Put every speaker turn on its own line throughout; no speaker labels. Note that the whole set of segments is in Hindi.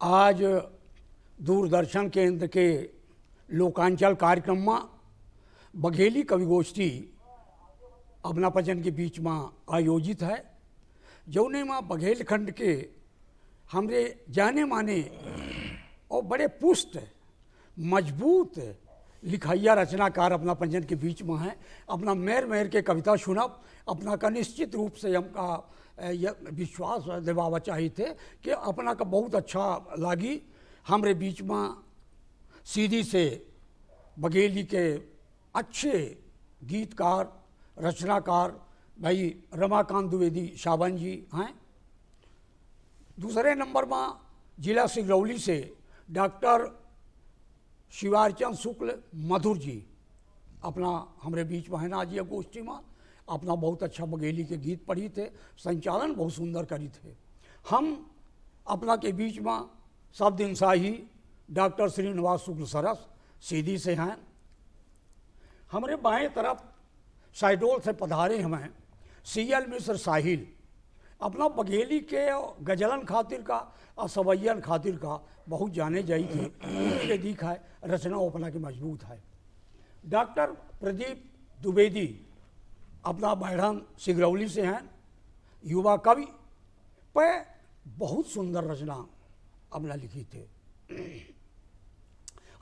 आज दूरदर्शन केंद्र के लोकांचल कार्यक्रम में बघेली कविगोष्ठी अबनापचन के बीच में आयोजित है, जौने में बघेलखंड के हमरे जाने माने और बड़े पुष्ट मजबूत लिखैया रचनाकार अपना पंजन के बीच में है। अपना मेर मेर के कविता सुनब अपना का निश्चित रूप से हमका यह विश्वास दिलावा चाहिए थे कि अपना का बहुत अच्छा लागी। हमरे बीच में सीधी से बघेली के अच्छे गीतकार रचनाकार भाई रमाकांत द्विवेदी सावन जी हैं। दूसरे नंबर में जिला सिगरौली से डॉक्टर शिवारचंद शुक्ल मधुर जी अपना हमारे बीच में है ना जी गोष्ठी में अपना बहुत अच्छा बघेली के गीत पढ़ी थे, संचालन बहुत सुंदर करी थे। हम अपना के बीच में सब दिन शाही डॉक्टर श्रीनिवास शुक्ल सरस सीधी से हैं। हमारे बाएं तरफ साइडोल से पधारे हमें सीएल मिश्र साहिल अपना बघेली के गजलन खातिर का और सवैयन खातिर का बहुत जाने जाई थे। उनके दिखा है रचना अपना की मजबूत है। डॉक्टर प्रदीप द्विवेदी अपना बैठन सिगरौली से हैं, युवा कवि पर बहुत सुंदर रचना अपना लिखी थे।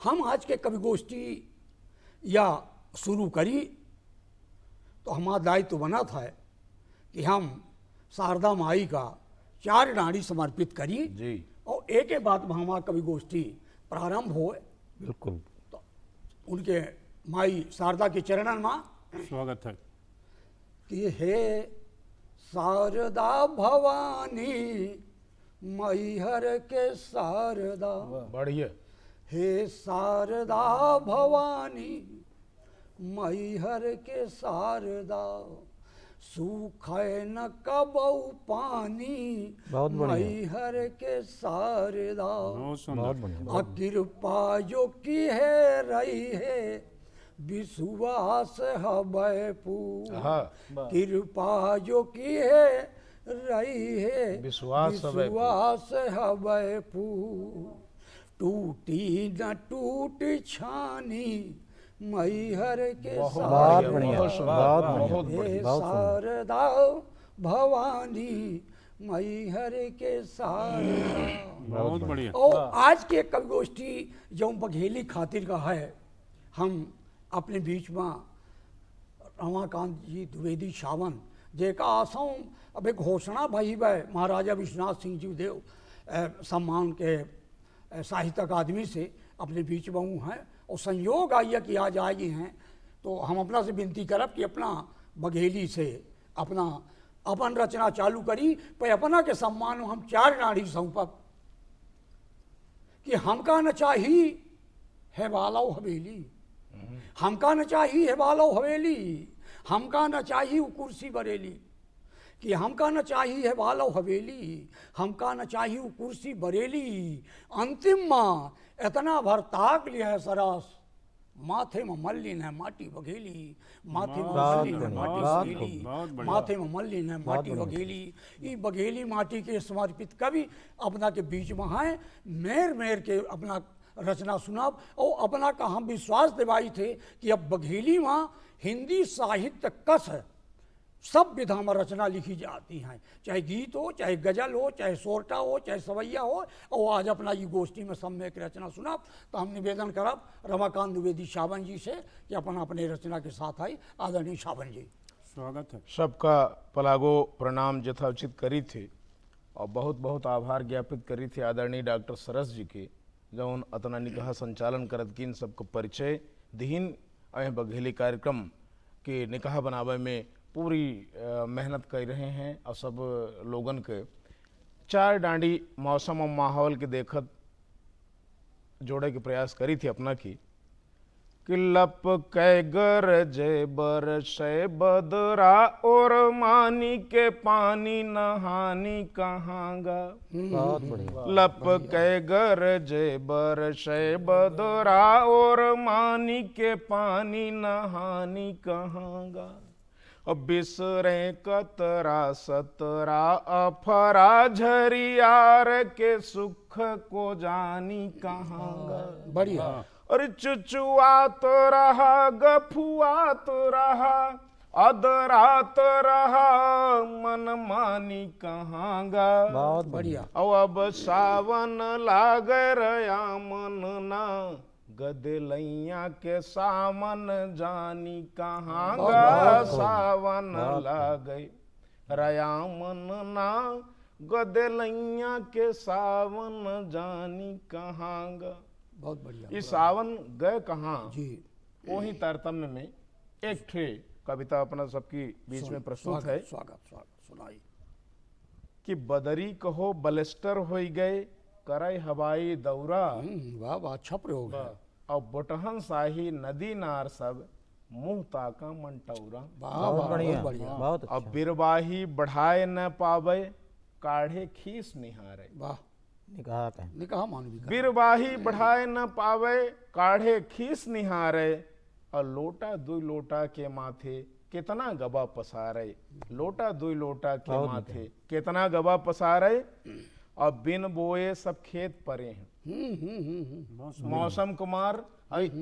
हम आज के कवि गोष्ठी या शुरू करी तो हमारा दायित्व बना था कि हम शारदा माई का 4 डांडी समर्पित करी जी। और एक एक बात में हमारा कवि गोष्ठी प्रारंभ हो।
बिल्कुल।
तो उनके माई शारदा के चरणन में
स्वागत है
कि हे शारदा भवानी मैहर के शारदा,
बढ़िया।
हे शारदा भवानी मैहर के शारदा, सूखे न कबऊ पानी मैहर के शारदा, कृपा जो की है रही है विश्वास हबै पूरा, कृपा जो की है रही है विश्वास हबै पूरा, टूटी न टूट छानी मैहर के शारदा भवानी मैहर के शारदा।
बहुत बढ़िया।
और आज के कवि गोष्ठी जो बघेली खातिर का है, हम अपने बीच में रमाकांत जी द्विवेदी सावन जेका आसों अब एक घोषणा भई है महाराजा विश्वनाथ सिंह जी देव सम्मान के साहित्य अकादमी से अपने बीच में हैं। और संयोग आइए कि आज आए हैं तो हम अपना से विनती करब कि अपना बघेली से अपना अपन रचना चालू करी पर अपना के सम्मान में हम 4 डांडी सौंपब कि हमका न चाही है वालो हवेली, हमका न चाही है वालो हवेली, हमका न चाही वो कुर्सी बरेली, कि हमका न चाही है वालो हवेली, हमका न चाही वो कुर्सी बरेली, अंतिम माँ इतना भर ताक लिया है सरस, माथे में मल्लिन है माटी बघेली, माथे में मल्लिन है माटी बघेली, माथे में मल्लिन है माटी बघेली। ये बघेली माटी के समर्पित कवि अपना के बीच में हैं। मेर मेर के अपना रचना सुनाब और अपना का हम विश्वास दिवाई थे कि अब बघेली में हिंदी साहित्य कस है, सब विधा में रचना लिखी जाती हैं, चाहे गीत हो, चाहे गजल हो, चाहे सोरठा हो, चाहे सवैया हो। और आज अपना ये गोष्ठी में सम्यक रचना सुना तो हम निवेदन करब रमाकांत द्विवेदी सावन जी से कि अपना अपने रचना के साथ आई। आदरणीय सावन जी
स्वागत है।
सबका पलागो प्रणाम यथोचित करी थे और बहुत बहुत आभार ज्ञापित करी थे आदरणीय डॉक्टर सरस जी के जौन अतना निकाह संचालन करत किन सबको परिचय दीन अह बघेली कार्यक्रम के निकाह बनावे में पूरी मेहनत कर रहे हैं और सब लोगन के 4 डांडी मौसम और माहौल के देखत जोड़े के प्रयास करी थी अपना की कि लप कै गरजे बरसे बदरा और मानी के पानी नहानी कहाँगा।
बहुत बढ़िया।
लप कै गरजे बरसे बदरा और मानी के पानी नहानी कहाँगा। बिसरे कतरा सतरा अफरा झरियार के सुख को जानी कहाँगा।
बढ़िया।
अरे चुचुआत रहा गफुआत रहा अदरात रहा मन मानी कहाँगा।
बहुत
बढ़िया।
अब सावन लाग रया मन ना गदलैया के सावन जानी कहाँगा। सावन लागे रया मन ना गदलैया के सावन जानी कहाँगा।
बहुत बढ़िया।
ये सावन गए कहाँ
जी।
वही तारतम्य में एक ठे कविता अपना सबकी बीच में प्रस्तुत है
स्वागत स्वागत सुनाई।
कि बदरी कहो बलिस्टर हो गए करे हवाई दौरा।
वाह वाह, अच्छा प्रयोग है।
और बोटहन शाही नदी नार सब मुंह ताका मंटौरा।
वाह वाह, बहुत बढ़िया।
बहुत
अब बिरबाही बढ़ाए न पावे काढ़े खीस निहारे।
वाह,
निकाह कहें।
निकाह मानवी का।
बिरबाही बढ़ाए न पावे काढ़े खीस निहारे। और लोटा दुई लोटा के माथे कितना गबा पसारे। लोटा दुई लोटा के माथे कितना गबा पसारे। और बिन बोए सब खेत परे हैं। मौसम कुमार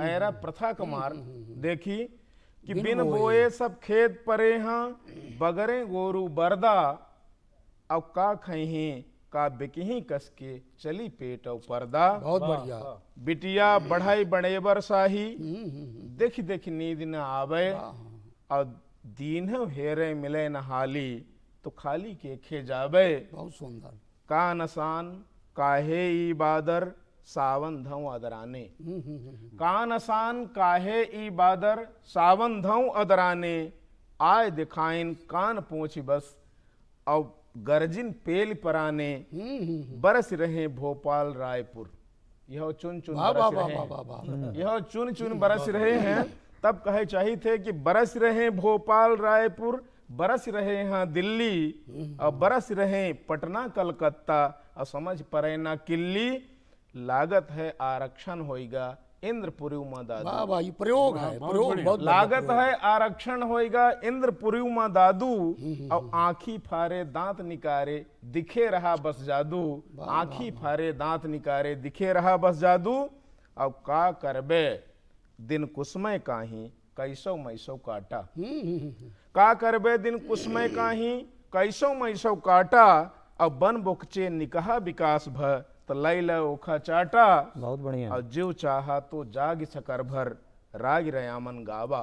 ऐरा प्रथा कुमार देखी कि बिन बोए सब खेत परे हैं बगरे गोरू बरदा। अब का खही का बिकही कस के चली पेट और पर्दा।
बहुत बढ़िया।
बिटिया बढ़ाई बड़ेबर शाही देखी देखी नींद न आवे। और दीन हेरे मिले न हाली तो खाली के खे जावे।
बहुत सुंदर।
का नसान काहे ई बादर सावन धऊ अदराने। का नसान काहे ई बादर सावन धऊ अदराने। आय दिखाइन कान पहुंची बस अब गर्जिन पेल पराने। बरस रहे भोपाल रायपुर। यह चुन चुन बरस रहे हैं। यह चुन चुन बरस रहे हैं। तब कहे चाहिए थे कि बरस रहे भोपाल रायपुर बरस रहे हैं दिल्ली। और बरस रहे पटना कलकत्ता और समझ परे ना किल्ली। लागत है आरक्षण होएगा इंद्रपुरी उमा दादू।
वाह वाह, ये प्रयोग है। प्रयोग बहुत
लागत है आरक्षण होएगा इंद्रपुरी उमा दादू। और आंखी फारे दांत निकारे दिखे रहा बस जादू। आंखी फारे दांत निकारे दिखे रहा बस जादू। अब का करबे दिन कुसमय काहीं कैसो मैसो काटा। का करबे दिन कुसमय काहीं कैसो मैसो काटा। अब बन बुकचे निकहा विकास भ तो लैल ओखा चाटा।
बहुत बढ़िया।
और जीव चाहा तो जाग सकर भर राग रयामन गावा।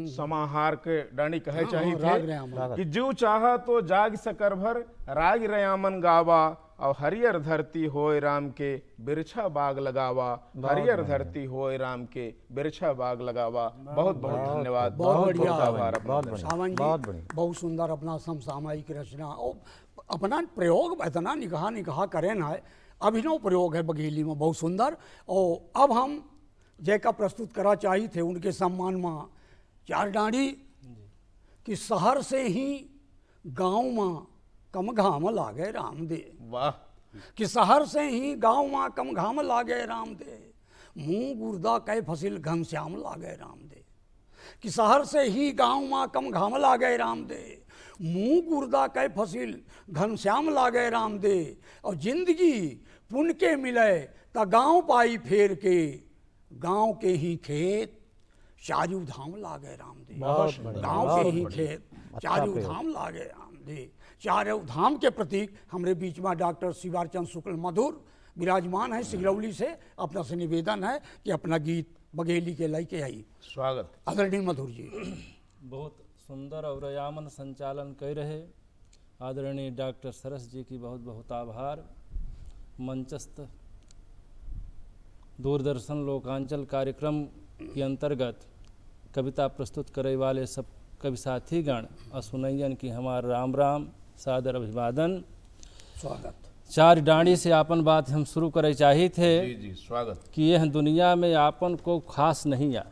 समाहार के डांडी कहे चाहिए थे कि जीव चाहा तो जाग सकर भर राग रयामन गावा। और हरियर धरती होए राम के बिरछा बाग लगावा। हरियर धरती होए राम के बिरछा बाग लगावा। बहुत बहुत धन्यवाद।
बहुत बढ़िया।
आभार।
सावन जी बहुत सुंदर अपना समसामयिक रचना और अपना प्रयोग इतना निगाह करें ना। अभिनव प्रयोग है बघेली में, बहुत सुंदर। और अब हम जैका प्रस्तुत करा चाहिए थे उनके सम्मान में चार डांडी कि शहर से ही गांव में कम घाम लागे राम दे।
वाह।
कि शहर से ही गांव में कम घाम लागे राम दे। मुंह गुर्दा कै फसिल घनश्याम लागे राम दे। कि शहर से ही गांव में कम घाम लागे राम दे। मुंह गुर्दा कै फसिल घनश्याम लागे राम दे। और जिंदगी पुण्य के मिले ता गांव पाई फेर के। गांव के ही खेत चारू धाम लागे राम दे। गांव के ही खेत चारू धाम लागे राम दे। चारों धाम के प्रतीक हमारे बीच में डॉक्टर शिवारचंद शुक्ल मधुर विराजमान है सिगरौली से। अपना से निवेदन है कि अपना गीत बघेली के लय के आई।
स्वागत।
आदरणीय मधुर जी।
बहुत सुंदर और रयामन संचालन कर रहे आदरणीय डॉक्टर सरस जी की बहुत बहुत आभार। मंचस्थ दूरदर्शन लोकांचल कार्यक्रम के अंतर्गत कविता प्रस्तुत करे वाले सब कवि साथीगण और सुनैयन की हमार राम राम सादर अभिवादन।
स्वागत।
चार डांडी से आपन बात हम शुरू करे चाही थे
जी जी स्वागत।
कि यह दुनिया में आपन को खास नहीं आए,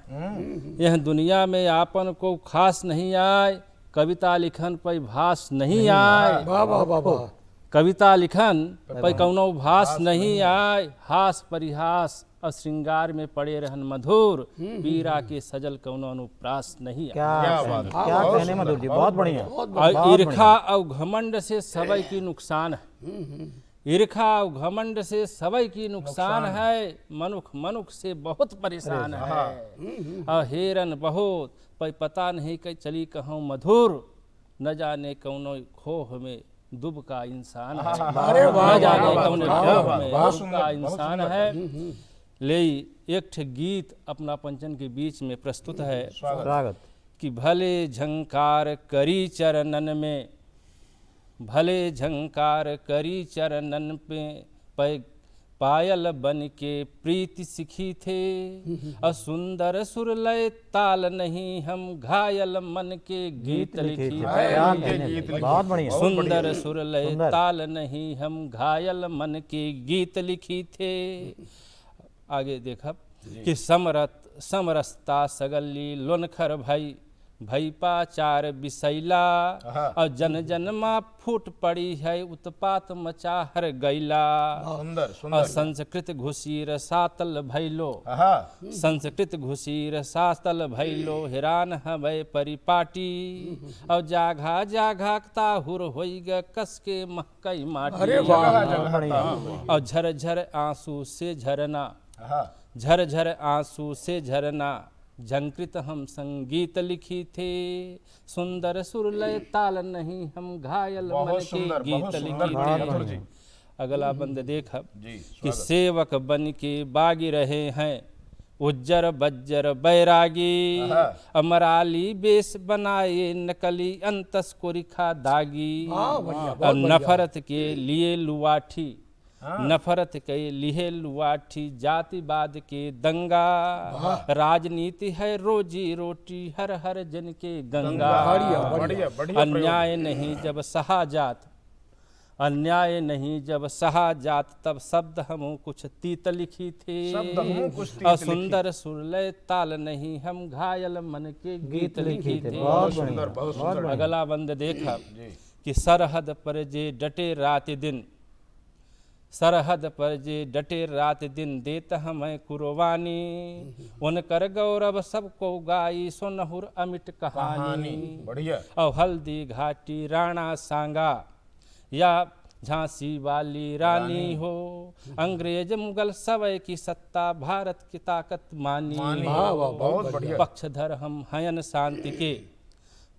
यह दुनिया में आपन को खास नहीं आए, कविता लिखन पर भास नहीं आए,
वाह वाह वाह वाह।
कविता लिखन पर कौनो भास नहीं आए, हास परिहास और श्रृंगार में पड़े रहन मधुर, पीरा के सजल कौनो अनुप्रास नहीं आए।
क्या क्या कहने मधुर जी, बहुत बढ़िया।
और ईर्खा और घमंड से सबई की नुकसान है, ईर्खा और घमंड से सबई की नुकसान है, मनुख से बहुत परेशान है, और हेरन बहुत पर पता नहीं कि चली कहूँ मधुर, न जाने कौनो खोह में दुब का इंसान है, न जाने कौनो खोह में दुब का इंसान है। ले एक ठे गीत अपना पंचन के बीच में प्रस्तुत है
स्वागत।
कि भले झंकार करी चरणन में, भले झंकार करी चरणन पे पायल बन के प्रीति सीखी थे, असुंदर सुर लय ताल नहीं हम घायल मन के गीत लिखी थे।
क्या कहने, बहुत बढ़िया।
सुंदर सुर लय ताल नहीं हम घायल मन के गीत लिखी थे। आगे देखब कि समरसता सगली लोनखर भई, भैपाचार बिसैला, और जन जन मा फूट पड़ी है उत्पात मचा हर गैला, और संस्कृत घुसीर सातल भैलो, संस्कृत घुसीर सातल भैलो, हैरान हवे परिपाटी, और जाघा जाघा ताहुर होई ग कस के महकई माटी, और झर झर आंसू से झरना, झर झर आंसू से झरना, झंकृत हम संगीत लिखी थे, सुंदर सुर लय ताल नहीं हम घायल मन के गीत लिखी थे। अगला बंद देखब कि सेवक बन के बागी रहे हैं, उज्जर बज्जर बैरागी, अमराली बेस बनाए नकली अंतस को रिखा दागी, और नफरत के लिए लुआठी, नफरत के लिए लुआठी, जातिवाद के दंगा, राजनीति है रोजी रोटी हर हर जन के गंगा, अन्याय नहीं जब सहा जात, अन्याय नहीं जब सहा जात, तब शब्द हम कुछ तीत लिखी थे, और सुंदर सुरलय ताल नहीं हम घायल मन के गीत लिखी थे। अगला बंद देखा कि सरहद पर जे डटे रात दिन, सरहद पर जे डटे रात दिन, देत हमें कुर्बानी, उनकर गौरव सबको गाई सोनहुर अमिट कहानी, और हल्दी घाटी राणा सांगा, या झांसी वाली रानी हो, अंग्रेज मुगल सवय की सत्ता भारत की ताकत मानी, पक्षधर हम हयन शांति के,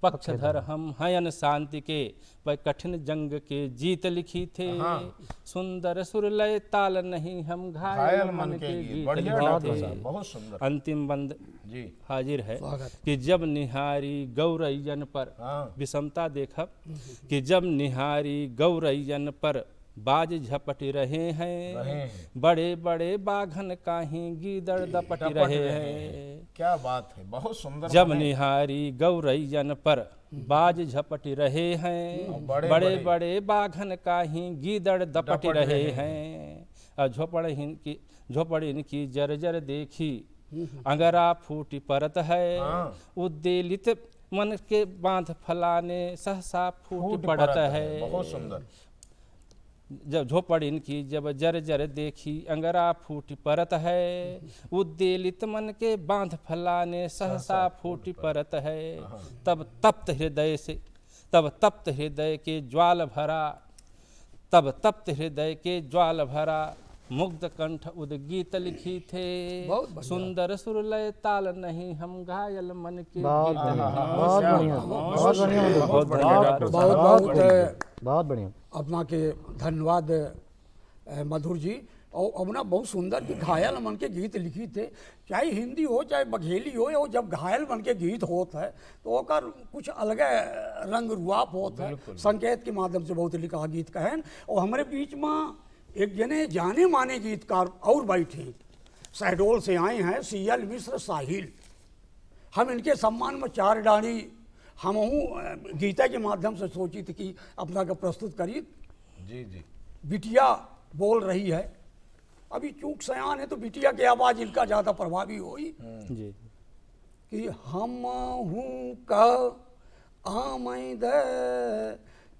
पक्षधर हम हयन शांति के, वह कठिन जंग के जीत लिखी थे, सुंदर सुर लय ताल नहीं हम घायल मन के गीत लिखी थे। अंतिम बंद हाजिर है कि जब निहारी गौरैयन पर, विषमता देखब कि जब निहारी गौरैयन पर बाज झपट रहे हैं, बड़े बड़े बाघन काहीं गीदड़ दपट रहे हैं।
क्या बात है, बहुत सुंदर।
जब निहारी गौरैयन पर बाज झपट रहे हैं, बड़े बड़े बाघन काहीं गीदड़ दपट रहे हैं, और झोपड़ इनकी जर्जर देखी, अंगरा फूटी परत है, उद्देलित मन के बांध फलाने सहसा फूट पड़त है।
बहुत सुंदर।
जब झोपड़ इनकी जब जर्जर देखी, अंगरा फूटी परत है, उद्देलित मन के बांध फलाने सहसा फूटी परत है, तब तप्त हृदय से, तब तप्त हृदय के ज्वाल भरा, तब तप्त हृदय के ज्वाल भरा, मुग्ध कंठ उद्गीत लिखी थे, सुंदर सुर लय ताल नहीं हम घायल मन के
बहुत
गीत
बढ़िया,
लिखी।
बहुत बढ़िया, बहुत बढ़िया,
बहुत बढ़िया।
बहुत बढ़िया।
अपना के धन्यवाद मधुर जी। और अपना बहुत सुंदर कि घायल मन के गीत लिखी थे, चाहे हिंदी हो चाहे बघेली हो, और जब घायल मन के गीत होता है तो ओकर कुछ अलग रंग रुआप होता है, संकेत के माध्यम से बहुत लिखा गीत कहन। और हमारे बीच में एक जने जाने माने गीतकार और बैठे, शहडोल से आए हैं, सीएल मिश्र साहिल। हम इनके सम्मान में चार डाली हम गीता के माध्यम से सोची थी कि अपना का प्रस्तुत करी।
जी जी।
बिटिया बोल रही है, अभी चूक सयान है तो बिटिया की आवाज़ इनका ज़्यादा प्रभावी हुई
जी
कि हम हूँ का आमद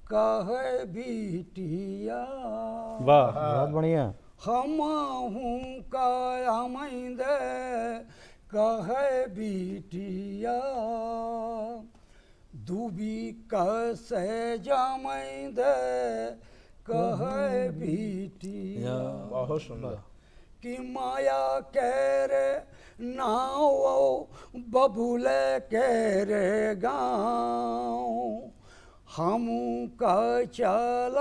कह बिटिया,
वाह
बहुत बढ़िया।
हम हूँ का आमद कह बिटिया, दूबी कैसे जामद कह बिटिया,
बहुत सुंदर।
कि माया कह रे नाओ बबूल कह रे गाँव, हम का चल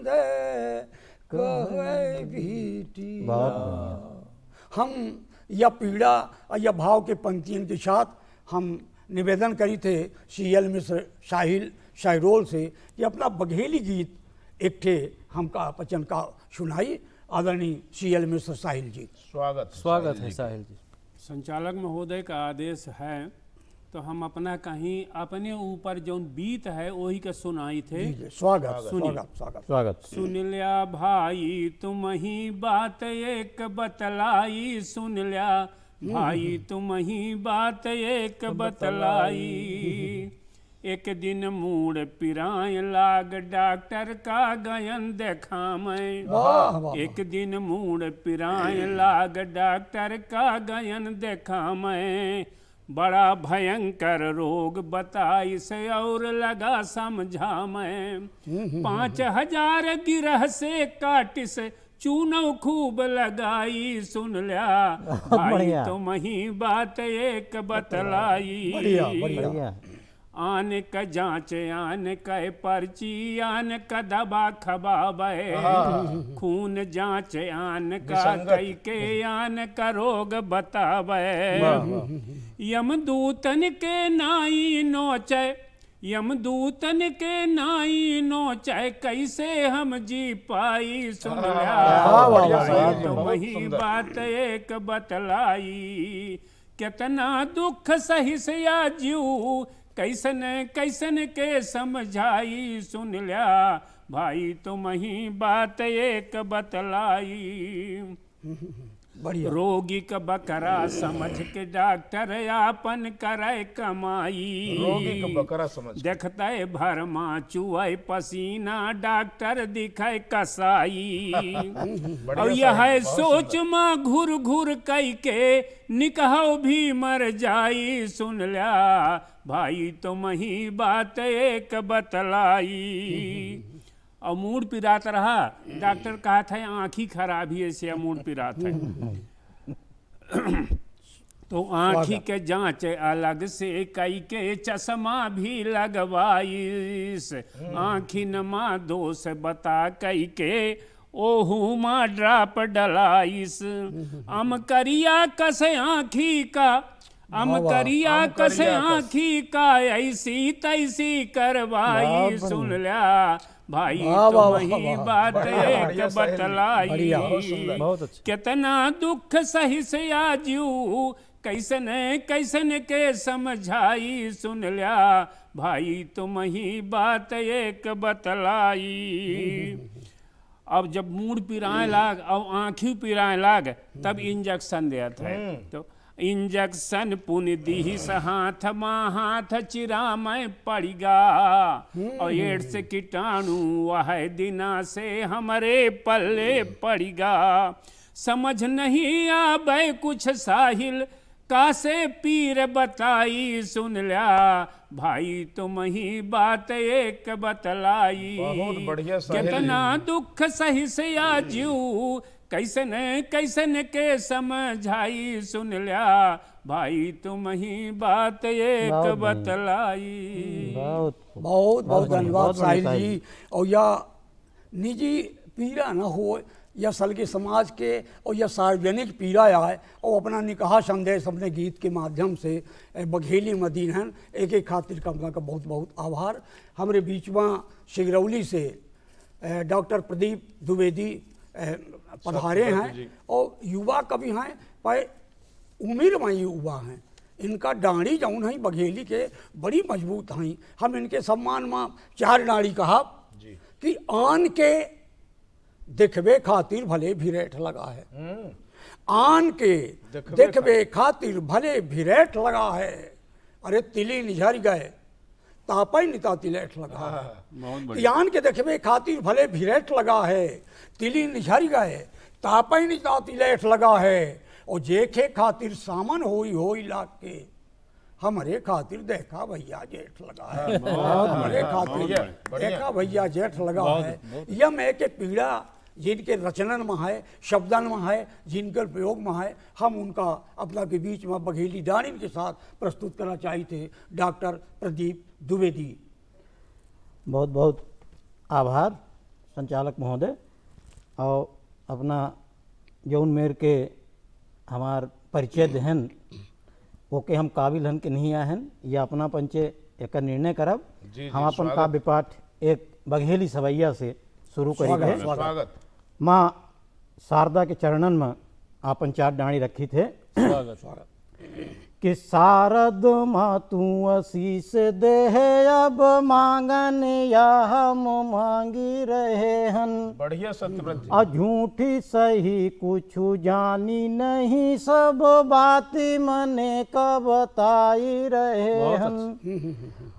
दे कह बिटिया।
बहुत बढ़िया।
हम यह पीड़ा और यह भाव के पंक्तियों के साथ हम निवेदन करी थे CL मिश्र साहिल शायरोल से कि अपना बघेली गीत एक ठे हमका पचन का सुनाई। आदरणीय CL मिश्र साहिल जी,
स्वागत है साहिल जी।
संचालक महोदय का आदेश है तो हम अपना कहीं अपने ऊपर जो बीत है वही के सुनाई थे।
जी, स्वागत स्वागत स्वागत।
स्वागत।
सुन लिया भाई तुम ही बात एक बतलाई, सुन लिया भाई तुम ही बात एक बतलाई, एक दिन मूड पिराय लाग डॉक्टर का गयन देखा मैं,
वाह वाह।
एक दिन मूड पिराय लाग डॉक्टर का गयन देखा मैं, बड़ा भयंकर रोग बताई से और लगा समझा मैं, 5000 गिरह से काटिस चूनौ खूब लगाई, सुन लिया भाई
बढ़िया।
तुम ही बात एक बतलाई,
बढ़िया बढ़िया।
बढ़िया।
आन का जांच आन का पर्ची आन का दबा खबाबे, खून जांच आन का कई के आन का रोग बतावे, यमदूतन के नाई नोचे, यमदूतन के नाई नोचे कैसे हम जी पाई, सुन लिया तुम ही बात एक बतलाई, कितना दुख सही से या जीव कैसन कैसन के समझाई, सुन लिया भाई तुम ही बात एक बतलाई,
बढ़िया।
रोगी का बकरा समझ के डॉक्टर आपन करे कमाई,
रोगी का बकरा समझ के।
देखता है भरमा चुआई पसीना डॉक्टर दिखाए कसाई, और यह है सोच माँ घुर घुर कई के निकहो भी मर जाई, सुन लिया भाई तुम ही बात एक बतलाई, और मूड पिरात रहा, डॉक्टर कहा था आँखी खराबी है से मूड पिरात है, तो आँखी के जांच अलग से कई के चश्मा भी लगवाइस, आँखी नमा दोष बता कई के ओहू माँ ड्राप डलाइस, अम करिया कसे आँखी का, अम करिया कसे आँखी का ऐसी तैसी करवाई, सुन लिया भाई तुम ही बात एक बतलाई,
बहुत अच्छा।
कितना दुख सही से आजू कैसन कैसन के समझाई, सुन लिया भाई तुम ही बात एक बतलाई, अब जब मूड पिराए लाग और आँखी पिराए लाग तब इंजेक्शन देता है, तो इंजेक्शन पुन दी हाथ माँ हाथ चिरा मैं पड़ेगा, और एड्स कीटाणु वह दिना से हमारे पल्ले पड़ेगा, समझ नहीं आवे कुछ साहिल कासे पीर बताई, सुन लिया भाई तुम ही बात एक बतलाई,
बहुत बढ़िया साहिल।
कितना दुख सही से आजू कैसन कैसन के समझाई, सुन लिया भाई तुम ही बात एक बतलाई।
बहुत
बहुत बहुत धन्यवाद
बहुत बढ़िया
साहिल जी। और यह निजी पीड़ा न हो, यह सलगे समाज के और यह सार्वजनिक पीड़ा आए, और अपना निकाह संदेश अपने गीत के माध्यम से बघेली मदीनहन एक एक खातिर कमला का बहुत बहुत आभार। हमारे बीच में सिगरौली से डॉक्टर प्रदीप द्विवेदी पधारे हैं, और युवा कवि हैं, पर उम्र में युवा हैं, इनका डाँड़ी जौन है बघेली के बड़ी मजबूत हैं। हम इनके सम्मान में 4 डाँड़ी कहा कि आन के देखबे खातिर भले भिरेट लगा है। आन के देखबे खातिर भले भिरेट लगा है। अरे तिली निझर गए तापई निता तिलेट लगा है। आन के देखबे खातिर भले भिरेट लगा है, तिली निझर गए तापई निता तिलेट लगा है। और जेखे खातिर सामन होई लाग के, हमारे खातिर देखा भैया जेठ लगा है। हमारे खातिर देखा भैया जेठ लगा है। यम है कि पीड़ा जिनके रचनन में है, शब्दन में है, जिनके प्रयोग में है, हम उनका अपना के बीच में बघेली डाणिन के साथ प्रस्तुत करना चाहिए थे। डॉक्टर प्रदीप द्विवेदी।
बहुत बहुत आभार संचालक महोदय। और अपना जौन मेर के हमार परिचय दहन ओके हम काबिल हन के नहीं आहन, या अपना पंचे एक निर्णय करब। हम अपन काव्य पाठ एक बघेली सवैया से शुरू करेंगे।
स्वागत।
माँ शारदा के चरणन में आपन 4 डाणी रखी थे
स्वागत।
कि शारद माँ तू आशीष दे है, अब मांगन या हम मांगी रहे हन।
बढ़िया सत्यव्रत जी।
और झूठी सही कुछ जानी नहीं, सब बात मने का बताई रहे हन।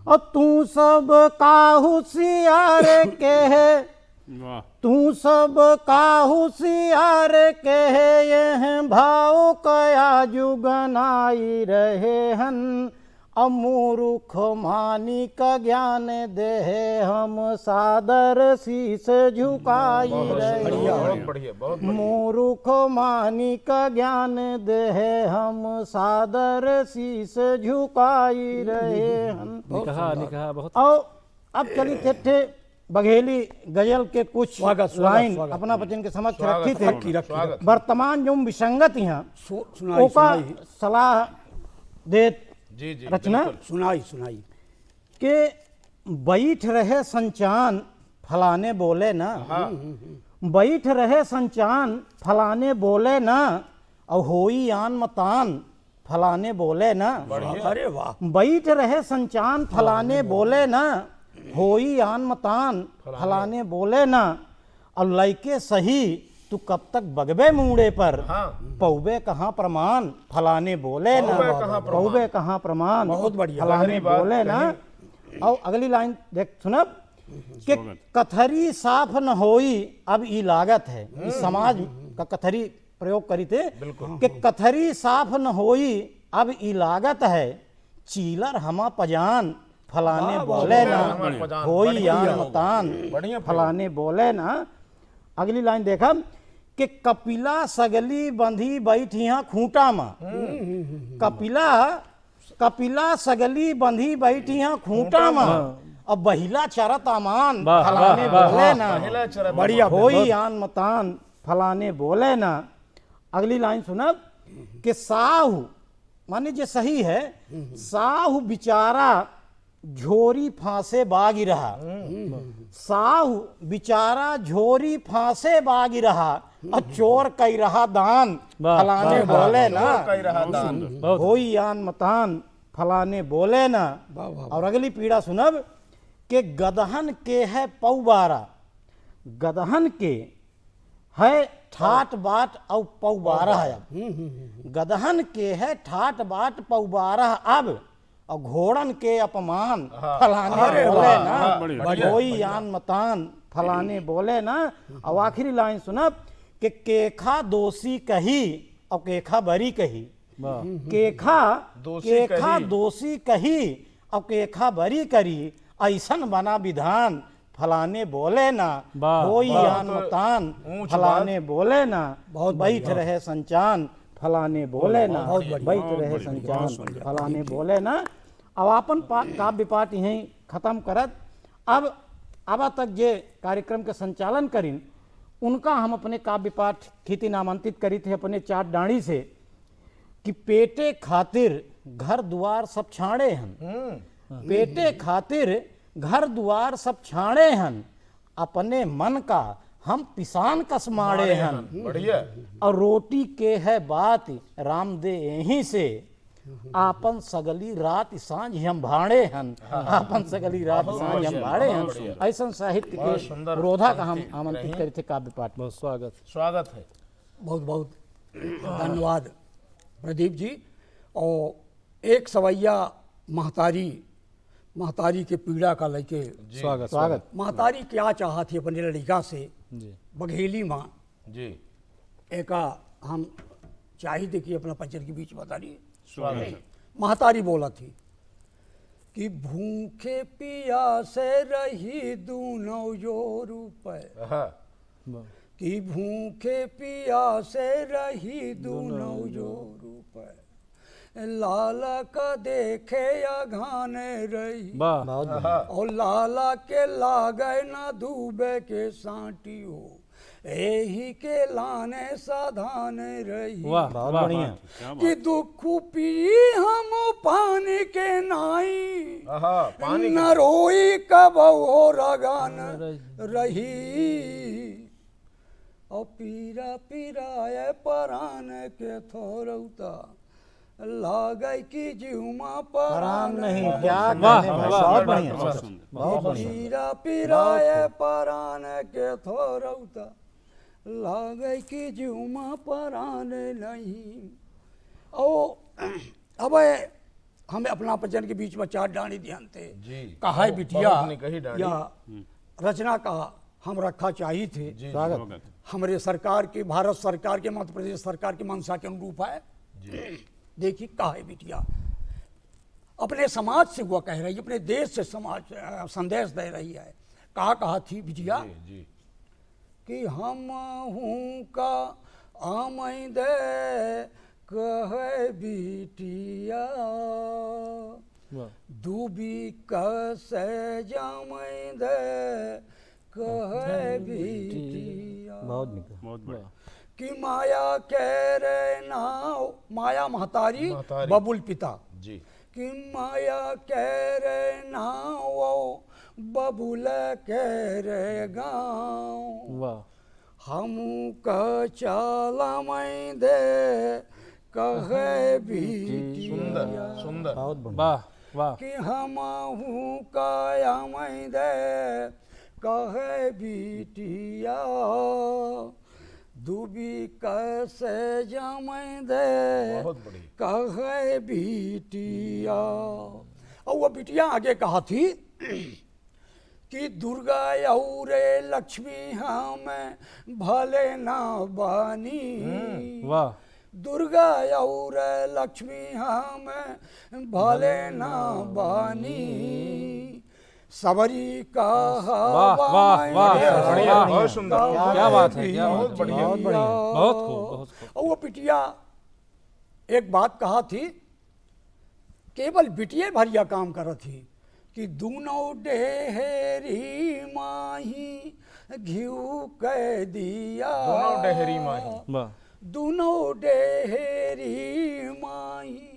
और तू सब का होशियार के है,
वाह
तू सब का होशियार कहे, यह भाव कया जुगनाई रहे हन। अमूर्ख मानी का ज्ञान दे, हम सादर शीस झुकाई रहे।
बहुत बढ़िया, बहुत बढ़िया।
मूर्ख मानी का ज्ञान दे, हम सादर शीस झुकाई रहे हन।
निकहा बहुत।
और अब चली थे बघेली गजल के कुछ लाइन अपना बचन के समक्ष रखी थे। वर्तमान जो विसंगत यहाँ
सुनाई
ओका सलाह दे
जी जी
रचना
सुनाई
के बैठ रहे संचान फलाने बोले ना, बैठ रहे संचान फलाने बोले ना, और होई आन मतान फलाने बोले ना।
अरे वाह,
बैठ रहे संचान फलाने बोले ना, होई आन मतान फलाने बोले ना। और लइके सही तू कब तक बगबे मूड़े पर, पौबे कहाँ प्रमाण फलाने बोले ना, पौबे कहाँ प्रमाण
बहुत बढ़िया,
फलाने बोले ना। और अगली लाइन देख सुनब कि कथरी साफ न होई अब ई लागत है। इस समाज का कथरी प्रयोग करी थे कि कथरी साफ न होई अब ई लागत है, चीलर हमा पजान फलाने बोले ना, होई आन मतान फलाने बोले ना। अगली लाइन देखा कि कपिला सगली बंधी बैठिया खूंटा में, कपिला सगली बंधी बैठिया खूंटा में, अब बहिला चरत अमान फलाने बोले ना, बढ़िया होई आन मतान फलाने बोले ना। अगली लाइन सुनब कि साहू माने जे सही है, साहू बिचारा झोरी फांसे बागी रहा, साहू बिचारा झोरी फांसे बागी रहा, और चोर कई रहा दान फलाने बोले ना, होई आन मतान फलाने बोले ना। और अगली पीड़ा सुनब कि गदहन के है पौबारा, गदहन के है ठाट बाट और पौबारा है। गदहन के है ठाट बाट पौबारा अब, और घोड़न के अपमान फलाने बोले ना, कोई आन मतान फलाने बोले ना। और आखिरी लाइन सुनब कि केखा दोषी कही और केखा बरी कही, केखा दोषी कही और केखा बरी करी, ऐसन बना विधान फलाने बोले ना, कोई आन मतान फलाने बोले ना। बैठ रहे संचान फलाने बोले ना, बैठ रहे संचान फलाने बोले ना। अब अपन काव्य पाठ यहीं खत्म करत। अब आबा तक जे कार्यक्रम के संचालन करिन उनका हम अपने काव्य पाठ खेती नामांकित करी थे अपने 4 डाणी से कि पेटे खातिर घर द्वार सब छाड़े हन, पेटे खातिर घर द्वार सब छाड़े हन, अपने मन का हम पिसान कसमाड़े हन।
बढ़िया।
और रोटी के है बात राम दे यहीं से, आपन सगली रात सांझ हम भाड़े हन, आपन सगली रात सांझ हम भाड़े हन। ऐसा साहित्य के रोधा का हम आमंत्रित करे थे काव्य पाठ।
बहुत स्वागत।
स्वागत है।
बहुत बहुत धन्यवाद प्रदीप जी। और एक सवैया महतारी के पीड़ा का लेके
स्वागत।
महतारी क्या चाहा थी अपने लड़का से
जी
बघेली माँ
जी
एका हम चाहिए कि अपना पंचर के बीच बता रही
स्वागत है।
महतारी बोला थी कि भूखे पियासे रही दूनों जो रुपए,
हाँ,
कि भूखे पियासे रही दूनों जो रुपए, लाला का देखे या घाने रही,
वाह
बहुत बढ़िया।
और लाला के लागे ना डूबे के सांटी हो, यही के लाने साधाने रही।
वाह
बहुत
वाह,
बढ़िया।
वाह।
कि दुख पी हम पानी के नाई,
हाँ, पानी
न रोई कब हो रगान रही, और पीरा पीराए परान के थोरौता, लागे की जीवमा
परान
परान
नहीं, क्या
वाह,
कहने भाई,
वाह,
बहुत
वाह,
बढ़िया,
बहुत सुंदर।
बहुत बढ़िया।
पीरा पीराए परान के थोरौता, लागे की जीवमा परान नहीं। ओ अब हमें अपना पचन के बीच में चार डाणी ध्यान थे
जी।
कहा
बहुत
बिटिया
निकही डाणी।
या रचना का हम रखा चाहिए थे।
जी,
स्वागत।
हमारे सरकार के, भारत सरकार के, मध्य प्रदेश सरकार की मंशा के अनुरूप है। देखिए कहा है बिटिया, अपने समाज से वो कह रही है, अपने देश से समाज संदेश दे रही है। कहा थी बिटिया
जी
कि हम हूँ का आमई दे कहे बिटिया, दूबी कसे जामई दे कहे बिटिया,
बहुत निकल।
बहुत बढ़िया।
कि माया कह रे नाव, माया महतारी
महतारी।
बबुल पिता,
जी
कि माया कह रे नाव बबुल कह रे गाँव,
वाह
हम कह चाला मैं दे कहे बिटिया,
सुंदर सुंदर।
बहुत बढ़िया।
वाह वाह
कि हम हूँ काया मैं दे कहे बिटिया, दूबी कैसे जमै दे
बहुत बढ़िया।
कहे बिटिया। और वो बिटिया आगे कहा थी कि दुर्गा और लक्ष्मी हमें भले ना बानी,
वाह
दुर्गा और लक्ष्मी हमें भले ना बानी, सबरी का
वाह, वाह, वाह, बढ़िया,
बहुत सुंदर।
क्या बात है, क्या
बहुत
बात है।
बढ़िया।
बहुत बढ़िया।
बहुत खूब, बहुत खूब।
और वो बिटिया एक बात कहा थी, केवल बिटिया भरिया काम कर थी कि दूनों डेहरी माही घिऊ कह दिया,
दोनों डेहरी माही।
वाह
दूनों डेहरी माही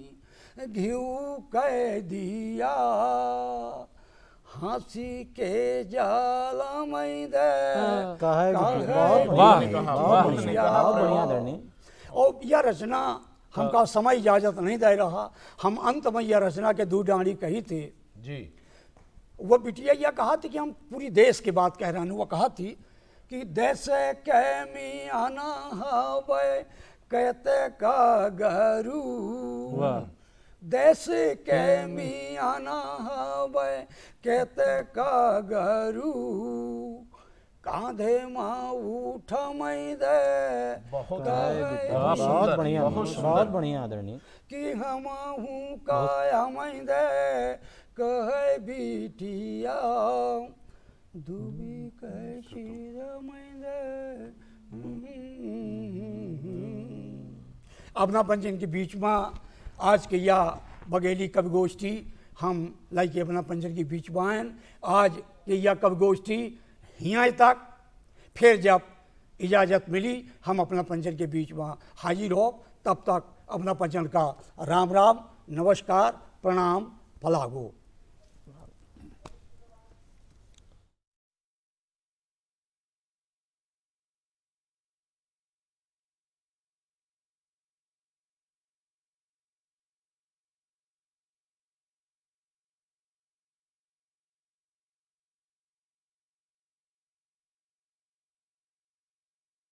घिऊ कह दिया, हंसी के जाला मैं दे
कहे
कहे
बहुत
वाह,
बढ़िया,
वाह,
बहुत बढ़िया, बहुत बढ़िया धरनी।
और यह रचना हमका समय इजाजत नहीं दे रहा, हम अंत में यह रचना के दो डाणी कही थी।
जी
वो बिटिया यह कहा थी कि हम पूरी देश की बात कह रहे हैं। वो कहा थी कि देश के मी आना हवे कहते का गरू,
वाह
देश के मी आना हवे कहते का गरू, कांधे माँ उठ मैं दे
बहुत
बहुत बढ़िया, बहुत बढ़िया आदरणीय।
कि हम हूँ काया मैं दे कहे बिटिया, दूबी कहे शीर मैं दे। अपना पंचन के बीच में आज के यह बघेली कवि गोष्ठी हम लाइके अपना पंचन के बीच में आयन। आज के यह कवि गोष्ठी यहाँ तक, फिर जब इजाज़त मिली हम अपना पंचन के बीच में हाजिर हो, तब तक अपना पंचन का राम राम, नमस्कार, प्रणाम, फलागो।